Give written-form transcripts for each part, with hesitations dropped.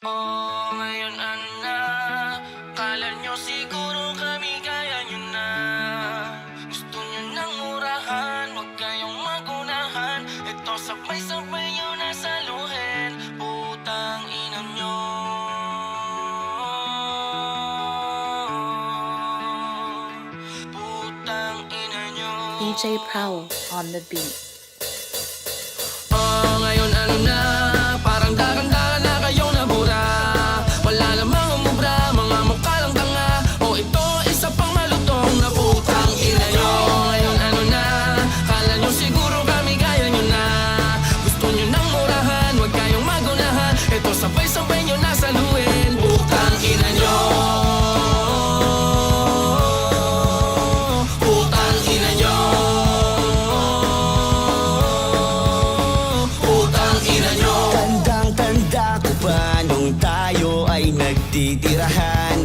Oh, ngayon ano na? Kala nyo siguro kami kaya nyo na. Gusto nyo nang murahan, huwag kayong magunahan. Ito sabay-sabay nyo nasaluhin. Putang ina nyo. Putang ina nyo. DJ Prowl on the beat. Oh, ngayon ano na? Parang dagan-dagan na kayong nabura. Wala namang umubra, mga mukha lang tanga. O ito, isa pang malutong na putang ina nyo. Ngayon ano na? Kala nyo siguro kami kaya nyo na. Gusto nyo nang murahan, huwag kayong magunahan. Ito sabay-sabay nyo nasaluhin. Putang ina nyo. Putang ina nyo. Putang ina nyo. Tandang-tanda ko pa nung tayo ay nagtitirahan.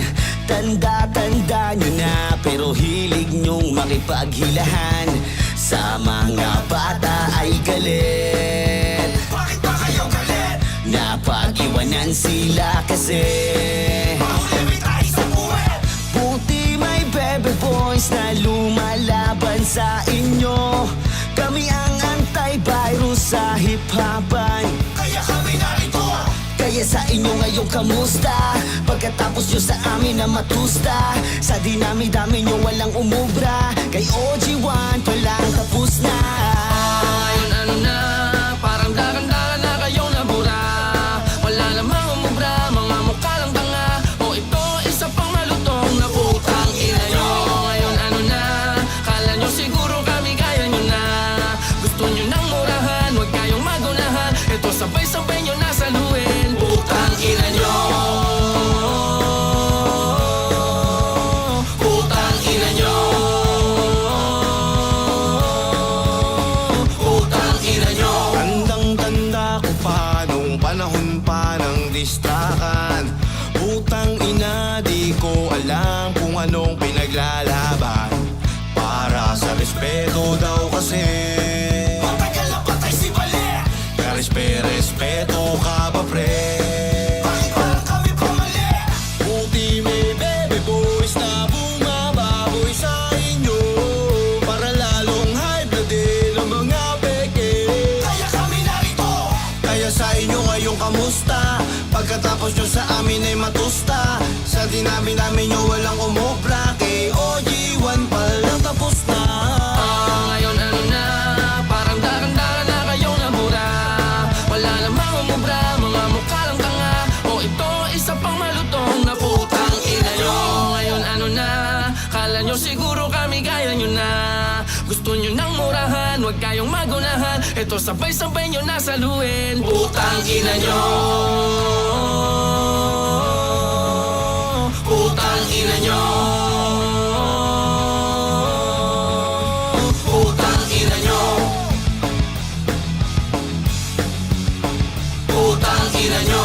Tanda-tanda nyo na pero hilig nyong makipaghilahan. Sa mga bata ay galit. Bakit ba kayo galit? Napag-iwanan sila kasi mahuli tayo sa buwet. Buti may bebe boys na lumalaban sa inyo. Kami ang anti-virus sa hip-hopan. Kaya kami narito. Kaya sa inyo ngayon kamusta? Pagkatapos nyo sa amin na matusta. Sa dinami-dami nyo walang umubra. Kay OG1 palang tapos na. Ngayon ano na? Parang dagan-dagan na kayong nabura. Wala namang umubra, mga mukha lang tanga. O ito, isa pang malutong na putang ina nyo. Ngayon ano na? Kala nyo siguro kami kaya nyo na. Gusto nyo nang murahan, huwag kayong magunahan. Ito sabay-sabay nyo nasaluhin. Putang ina nyo. Putang ina nyo. Putang ina nyo. Tandang-tanda ko pa nung panahon pa ng distrakan. Putang ina, di ko alam kung anong pinaglalaban. Para sa respeto daw kasi Matagal na patay si Bale. Respeto ka ba pre? Bakit parang kami pamali? Buti may bebe boys na bumababoy sa inyo. Para lalong high blooded ang mga peke. Kaya kami narito. Kaya sa inyo ngayong kamusta? Pagkatapos nyo sa amin ay matusta. Sa dinami-dami nyo walang umubra. Kay OG1 palang tapos na. Ngayon ano na? Parang dagan-dagan na kayong nabura. Wala namang umubra, mga mukha lang tanga. O ito, isa pang malutong na putang ina nyo. Ngayon ano na? Kala nyo siguro kami kaya nyo na. Gusto nyo nang murahan, huwag kayong magunahan. Ito sabay-sabay nyo nasaluhin. Putang ina nyo. Putang ina nyo. Putang ina nyo. Putang ina nyo.